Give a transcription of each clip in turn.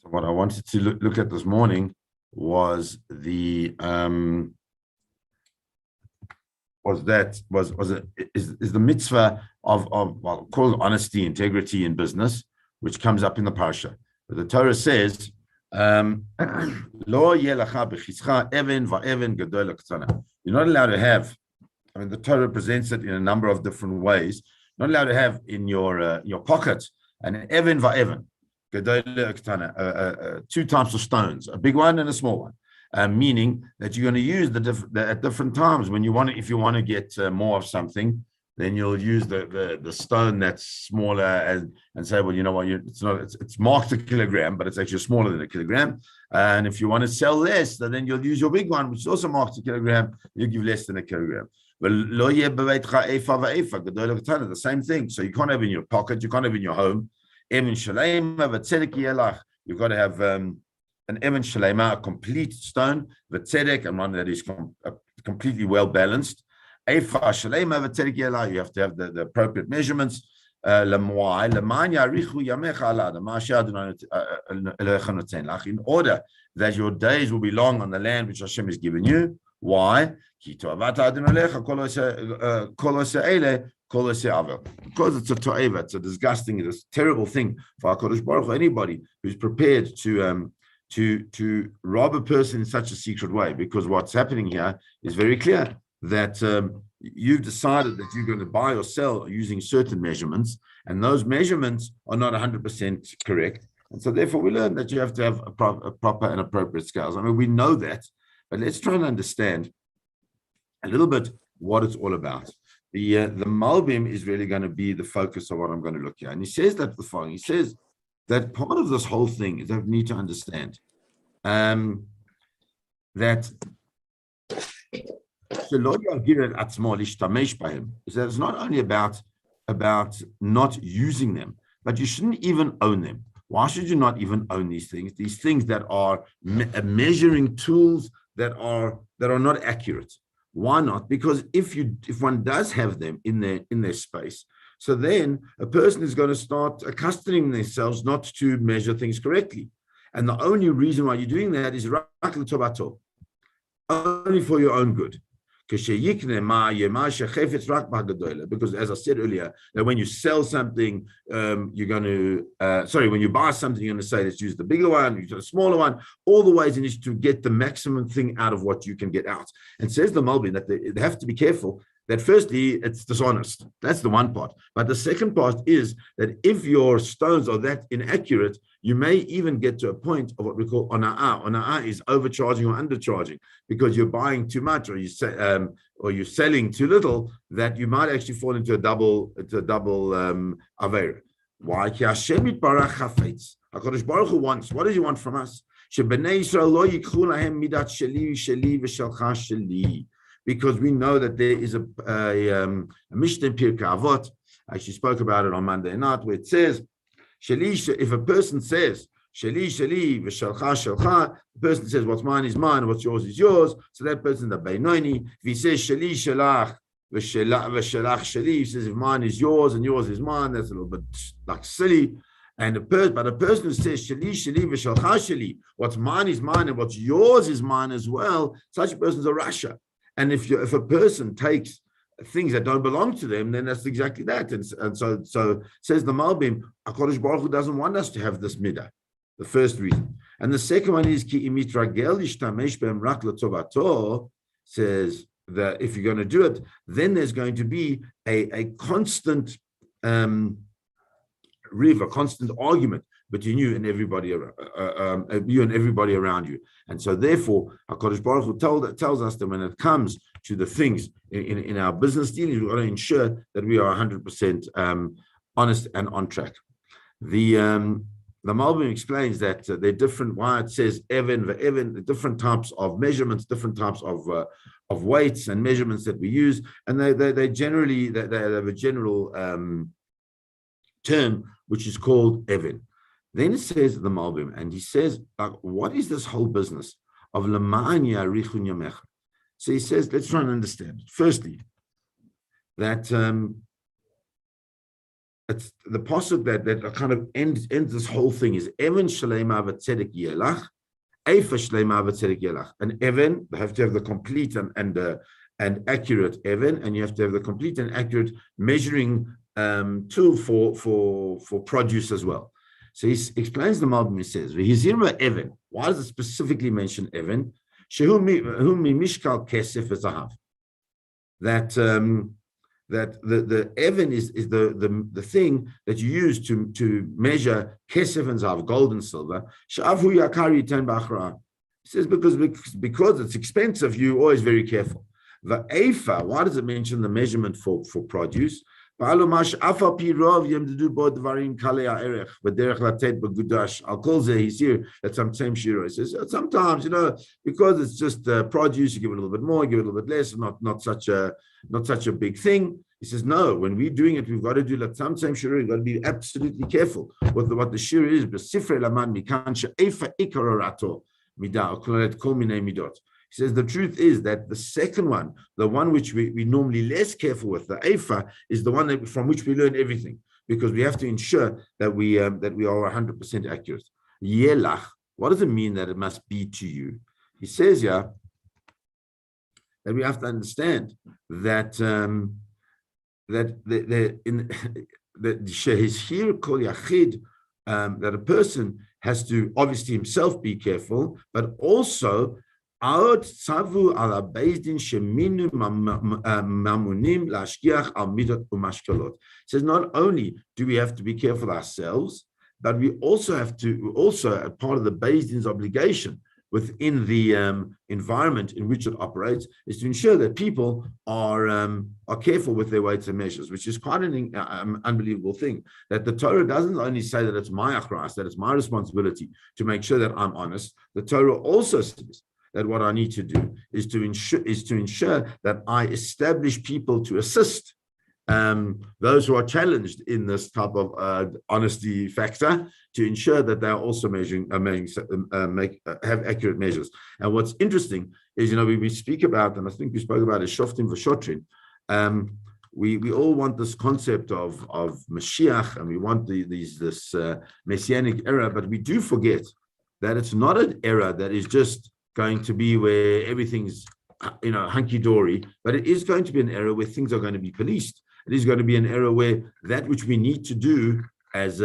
So what I wanted to look at this morning was the is the mitzvah of well, called honesty, integrity in business, which comes up in the parsha. The Torah says, "Lo yelacha b'chitzcha even va'even gadol k'tana." You're not allowed to have. I mean, the Torah presents it in a number of different ways. Not allowed to have in your pocket an even va'even gadol k'tana, two types of stones, a big one and a small one. Meaning that you're going to use at different times when you want to, if you want to get more of something, then you'll use the stone that's smaller and say, well, you know what, it's marked a kilogram, but it's actually smaller than a kilogram. And if you want to sell less, then you'll use your big one, which is also marked a kilogram. You give less than a kilogram. But the same thing. So you can't have in your pocket, you can't have in your home. You've got to have an evan shalema, a complete stone, v'tzedek, and one that is completely well balanced. Eifa shalema v'tzedek yela, you have to have the appropriate measurements. In order that your days will be long on the land which Hashem has given you. Why? Because it's a to'eva, it's a disgusting, it's a terrible thing for HaKadosh Baruch Hu, anybody who's prepared to rob a person in such a secret way, because what's happening here is very clear that you've decided that you're going to buy or sell using certain measurements, and those measurements are not 100% correct. And so therefore we learn that you have to have a proper and appropriate scales. I mean, we know that, but let's try and understand a little bit what it's all about. The Malbim is really going to be the focus of what I'm going to look at. And he says that the following, he says that part of this whole thing is that we need to understand that is that it's not only about not using them, but you shouldn't even own them. Why should you not even own these things? These things that are measuring tools that are not accurate. Why not? Because if one does have them in their space, so then a person is going to start accustoming themselves not to measure things correctly. And the only reason why you're doing that is only for your own good. Because as I said earlier, that when you sell something, when you buy something, you're going to say, let's use the bigger one, use the smaller one, all the ways in which to get the maximum thing out of what you can get out. And says the Malbim that they have to be careful that firstly, it's dishonest. That's the one part. But the second part is that if your stones are that inaccurate, you may even get to a point of what we call ona'ah. Ona'ah is overcharging or undercharging, because you're buying too much or you're selling too little, that you might actually fall into a double avera. Why? HaKadosh Baruch Hu wants, what does he want from us? Because we know that there is a Mishnah in Pirkei Avot. I actually spoke about it on Monday night, where it says, if a person says, Sheli, Sheli, v'shalcha, shalcha, the person says, what's mine is mine, what's yours is yours, so that person is the Beinoni. If he says, Sheli, shalach, v'shalach, sheli, he says, if mine is yours and yours is mine, that's a little bit like silly. But a person who says, Sheli, Sheli, v'shalcha, sheli, what's mine is mine and what's yours is mine as well, such a person is a rasha. And if a person takes things that don't belong to them, then that's exactly that. And so says the Malbim, HaKadosh Baruch Hu doesn't want us to have this midah. The first reason. And the second one is ki imitragel yishtamesh behem rak letovato, says that if you're going to do it, then there's going to be a constant constant argument between you and everybody around you. And so therefore, HaKadosh Baruch Hu tells us that when it comes to the things in our business dealings, we've got to ensure that we are 100% honest and on track. The Malbim explains that they're different, why it says even, the different types of measurements, different types of weights and measurements that we use. And they generally have a general term, which is called even. Then it says the Malbim, and he says, what is this whole business of Lama'an Yarichun Yamecha? So he says, let's try and understand. Firstly, that it's the pasuk that kind of ends this whole thing is Evan Shalema V'Tzedek Yelach, Eifa Shalema V'Tzedek Yelach. An Evan, they have to have the complete and accurate Evan, and you have to have the complete and accurate measuring tool for produce as well. So he explains the Malbim. He says, "V'hizirma Evan." Why does it specifically mention Evan? Shehu mishkal kesef v'zahav. That the Evan is the thing that you use to measure kesef and zahav, gold and silver. She'avu yakari ten b'achra. He says because it's expensive, you're always very careful. The Eifa, why does it mention the measurement for produce? I'll call there, he's here at some same shiro. He says sometimes, because it's just produce, you give it a little bit more, give it a little bit less, not such a big thing. He says, no, when we're doing it, we've got to do like some same shiro, you've got to be absolutely careful what the shiro is. He says the truth is that the second one, the one which we normally less careful with, the Eifa, is the one from which we learn everything, because we have to ensure that we are 100% accurate. Yelach, what does it mean that it must be to you? He says that we have to understand that that a person has to obviously himself be careful, but also says not only do we have to be careful ourselves, but we also have to, part of the Beis Din's obligation within the environment in which it operates is to ensure that people are careful with their weights and measures, which is quite an unbelievable thing. That the Torah doesn't only say that it's my achras, that it's my responsibility to make sure that I'm honest. The Torah also says that what I need to do is to ensure that I establish people to assist those who are challenged in this type of honesty factor, to ensure that they are also have accurate measures. And what's interesting is, we speak about, and I think we spoke about it, Shoftim v'Shotrim. We all want this concept of Mashiach, and we want this messianic era, but we do forget that it's not an era that is just going to be where everything's hunky-dory, but it is going to be an era where things are going to be policed. It is going to be an era where that which we need to do as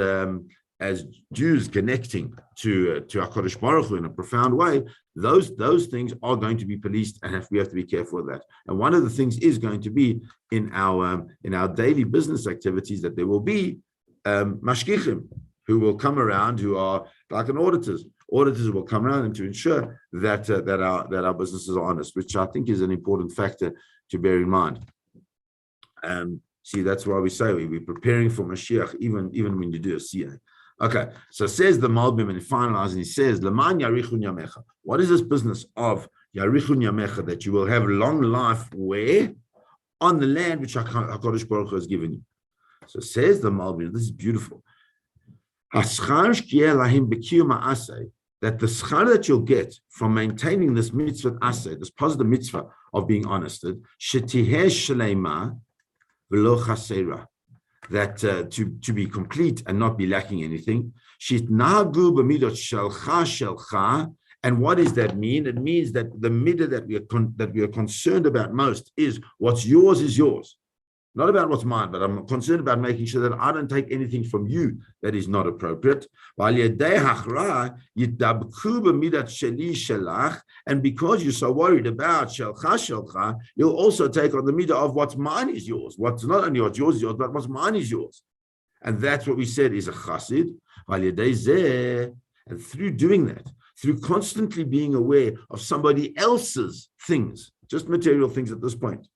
Jews connecting to HaKadosh Baruch Hu in a profound way, those things are going to be policed, and we have to be careful of that. And one of the things is going to be in our daily business activities that there will be mashgichim who will come around, who are like an auditors. Auditors will come around and to ensure that our businesses are honest, which I think is an important factor to bear in mind. See, that's why we say we're preparing for Mashiach, even when you do a siyah. Okay, so says the Malbim, and he finalizes, and he says, L'man yarichun yamecha. What is this business of yarichun yamecha, that you will have long life where? On the land which HaKadosh Baruch Hu has given you. So says the Malbim, this is beautiful. That the schar that you'll get from maintaining this mitzvah aseh, this positive mitzvah of being honest, shetiheh shleima v'lo chasera, that to be complete and not be lacking anything. Shitnagu b'midot shelcha shelcha. And what does that mean? It means that the midah that we are concerned about most is what's yours is yours. Not about what's mine, but I'm concerned about making sure that I don't take anything from you that is not appropriate. And because you're so worried about shelcha, you'll also take on the midah of what's mine is yours. What's not only what's yours is yours, but what's mine is yours. And that's what we said is a chassid. And through doing that, through constantly being aware of somebody else's things, just material things at this point,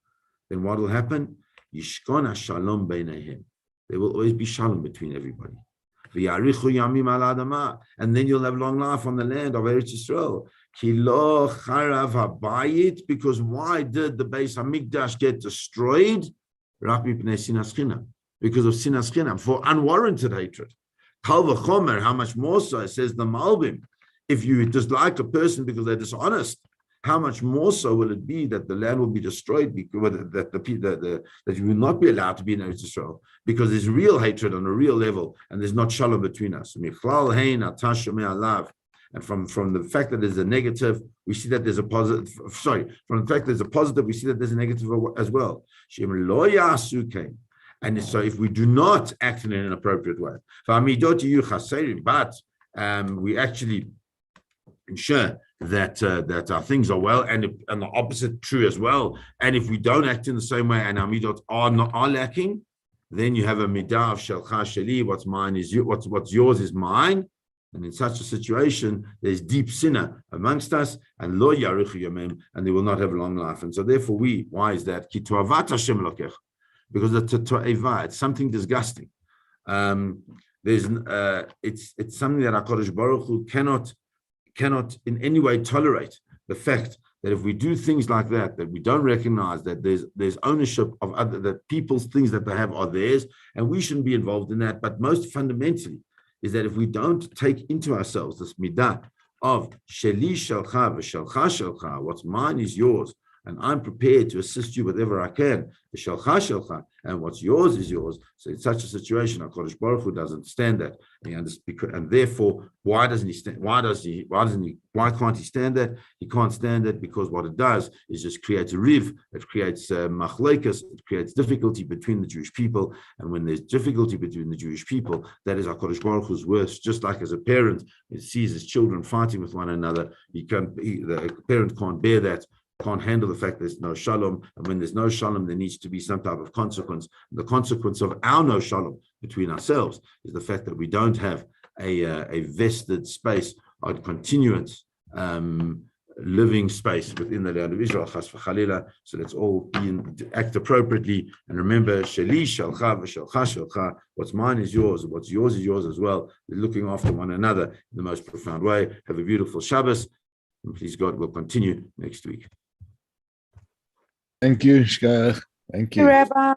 then what will happen? Yishkona shalom beinayim. There will always be shalom between everybody. V'yarichu yamim al adama, and then you'll have long life on the land of Eretz Yisrael. Ki lo charav habayit, because why did the Beis Hamikdash get destroyed? Rak mipnei sinas chinam, because of sinas chinam, for unwarranted hatred. Kal v'chomer, how much more so, says the Malbim, if you dislike a person because they're dishonest. how much more so will it be that the land will be destroyed, because that you will not be allowed to be in Eretz Yisrael, because there's real hatred on a real level, and there's not shalom between us. And from the fact that there's a negative, we see that there's a positive. Sorry, from the fact that there's a positive, we see that there's a negative as well. And so if we do not act in an appropriate way, but we actually ensure that our things are well, and the opposite true as well. And if we don't act in the same way, and our midot are lacking, then you have a midah of shelcha sheli. What's mine is what's yours is mine. And in such a situation, there's deep sinner amongst us, and lo yaruchu yomim, and they will not have long life. And so therefore why is that? Ki toavat Hashem lokech, because it's something disgusting. It's something that HaKadosh Baruch Hu cannot in any way tolerate, the fact that if we do things like that we don't recognize that there's ownership of other, that people's things that they have are theirs, and we shouldn't be involved in that. But most fundamentally is that if we don't take into ourselves this midah of sheli shalcha v'shalcha shalcha, what's mine is yours, and I'm prepared to assist you whatever I can, v'shalcha shalcha, and what's yours is yours. So in such a situation, HaKadosh Baruch Hu doesn't understand that, and therefore, why can't he stand that? He can't stand that because what it does is just creates a riv, it creates machlekas, it creates difficulty between the Jewish people, and when there's difficulty between the Jewish people, that is HaKadosh Baruch Hu's worst. Just like as a parent, he sees his children fighting with one another, the parent can't bear that, can't handle the fact there's no shalom, and when there's no shalom, there needs to be some type of consequence. The consequence of our no shalom between ourselves is the fact that we don't have a vested space or continuance living space within the land of Israel. Chas v'chalila. So let's all act appropriately, and remember, sheli shalcha v'shalcha shalcha. What's mine is yours. What's yours is yours as well. We're looking after one another in the most profound way. Have a beautiful Shabbos, and please God, we'll continue next week. Thank you, Shkach. Thank you. Rabbi.